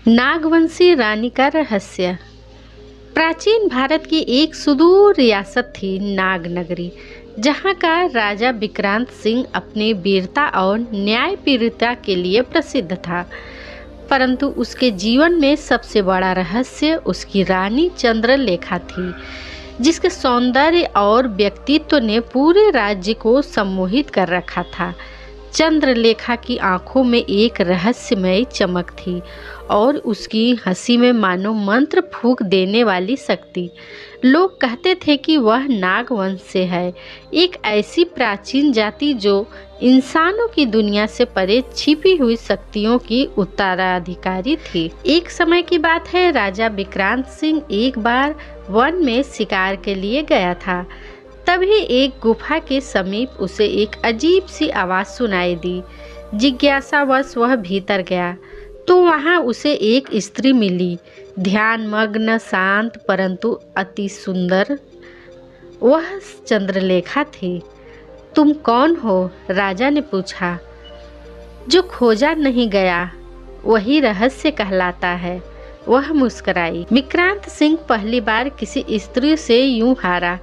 नागवंशी रानी का रहस्य। प्राचीन भारत की एक सुदूर रियासत थी नाग नगरी, जहाँ का राजा विक्रांत सिंह अपनी वीरता और न्यायप्रियता के लिए प्रसिद्ध था। परंतु उसके जीवन में सबसे बड़ा रहस्य उसकी रानी चंद्रलेखा थी, जिसके सौंदर्य और व्यक्तित्व ने पूरे राज्य को सम्मोहित कर रखा था। चंद्रलेखा की आंखों में एक रहस्यमय चमक थी और उसकी हंसी में मानो मंत्र फूंक देने वाली शक्ति। लोग कहते थे कि वह नागवंश से है, एक ऐसी प्राचीन जाति जो इंसानों की दुनिया से परे छिपी हुई शक्तियों की उत्तराधिकारी थी। एक समय की बात है, राजा विक्रांत सिंह एक बार वन में शिकार के लिए गया था। तभी एक गुफा के समीप उसे एक अजीब सी आवाज़ सुनाई दी। जिज्ञासावश वह भीतर गया तो वहाँ उसे एक स्त्री मिली, ध्यान मग्न, शांत परंतु अति सुंदर। वह चंद्रलेखा थी। तुम कौन हो? राजा ने पूछा। जो खोजा नहीं गया वही रहस्य कहलाता है, वह मुस्कुराई। विक्रांत सिंह पहली बार किसी स्त्री से यूं हारा।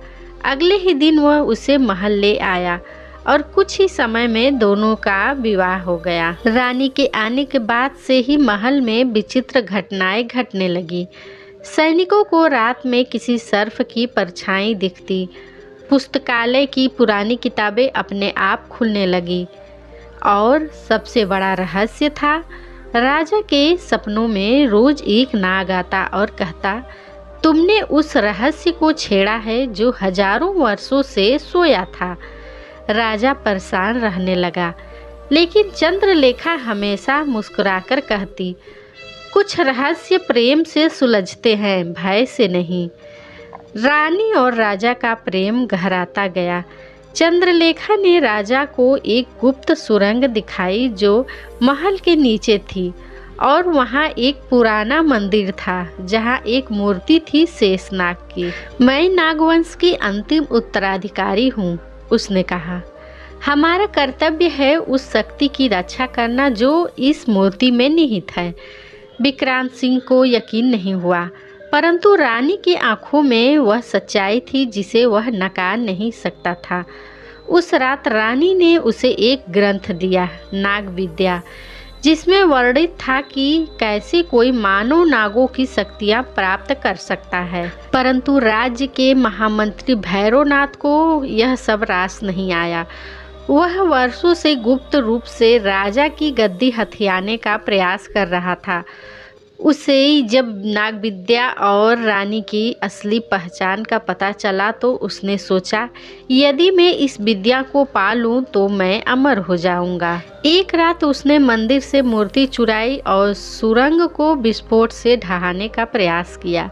अगले ही दिन वह उसे महल ले आया और कुछ ही समय में दोनों का विवाह हो गया। रानी के आने के बाद से ही महल में विचित्र घटनाएं घटने लगी। सैनिकों को रात में किसी सर्फ की परछाई दिखती, पुस्तकालय की पुरानी किताबें अपने आप खुलने लगी और सबसे बड़ा रहस्य था, राजा के सपनों में रोज एक नाग आता और कहता, तुमने उस रहस्य को छेड़ा है जो हजारों वर्षों से सोया था। राजा परेशान रहने लगा, लेकिन चंद्रलेखा हमेशा मुस्कुराकर कहती, कुछ रहस्य प्रेम से सुलझते हैं, भय से नहीं। रानी और राजा का प्रेम गहराता गया। चंद्रलेखा ने राजा को एक गुप्त सुरंग दिखाई जो महल के नीचे थी और वहाँ एक पुराना मंदिर था जहाँ एक मूर्ति थी शेषनाग की। मैं नागवंश की अंतिम उत्तराधिकारी हूँ, उसने कहा। हमारा कर्तव्य है उस शक्ति की रक्षा करना जो इस मूर्ति में निहित है। विक्रांत सिंह को यकीन नहीं हुआ, परंतु रानी की आंखों में वह सच्चाई थी जिसे वह नकार नहीं सकता था। उस रात रानी ने उसे एक ग्रंथ दिया, नाग विद्या, जिसमें वर्णित था कि कैसे कोई मानव नागों की शक्तियां प्राप्त कर सकता है। परंतु राज्य के महामंत्री भैरवनाथ को यह सब रास नहीं आया। वह वर्षों से गुप्त रूप से राजा की गद्दी हथियाने का प्रयास कर रहा था। उसे जब नाग विद्या और रानी की असली पहचान का पता चला तो उसने सोचा, यदि मैं इस विद्या को पा लूं तो मैं अमर हो जाऊंगा। एक रात उसने मंदिर से मूर्ति चुराई और सुरंग को विस्फोट से ढहाने का प्रयास किया।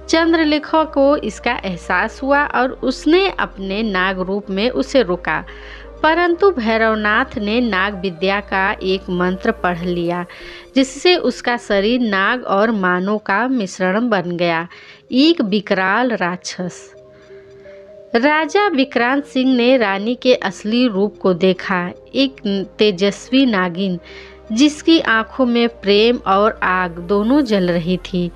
चंद्रलेखा को इसका एहसास हुआ और उसने अपने नाग रूप में उसे रोका, परंतु भैरवनाथ ने नाग विद्या का एक मंत्र पढ़ लिया जिससे उसका शरीर नाग और मानव का मिश्रण बन गया, एक विकराल राक्षस। राजा विक्रांत सिंह ने रानी के असली रूप को देखा, एक तेजस्वी नागिन जिसकी आंखों में प्रेम और आग दोनों जल रही थी।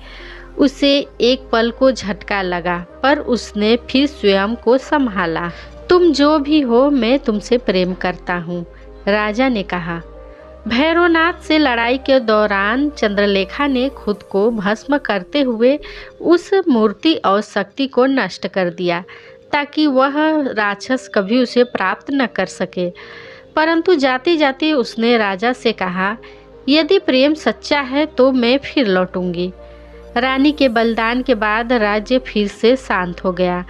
उसे एक पल को झटका लगा, पर उसने फिर स्वयं को संभाला। तुम जो भी हो, मैं तुमसे प्रेम करता हूँ, राजा ने कहा। भैरवनाथ से लड़ाई के दौरान चंद्रलेखा ने खुद को भस्म करते हुए उस मूर्ति और शक्ति को नष्ट कर दिया ताकि वह राक्षस कभी उसे प्राप्त न कर सके। परंतु जाते जाते उसने राजा से कहा, यदि प्रेम सच्चा है तो मैं फिर लौटूंगी। रानी के बलिदान के बाद राज्य फिर से शांत हो गया,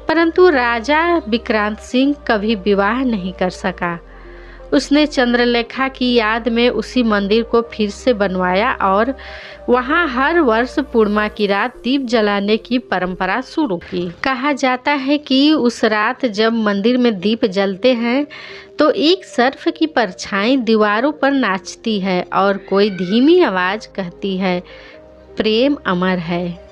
परंतु राजा विक्रांत सिंह कभी विवाह नहीं कर सका। उसने चंद्रलेखा की याद में उसी मंदिर को फिर से बनवाया और वहाँ हर वर्ष पूर्णिमा की रात दीप जलाने की परंपरा शुरू की। कहा जाता है कि उस रात जब मंदिर में दीप जलते हैं तो एक सर्फ की परछाई दीवारों पर नाचती है और कोई धीमी आवाज़ कहती है, प्रेम अमर है।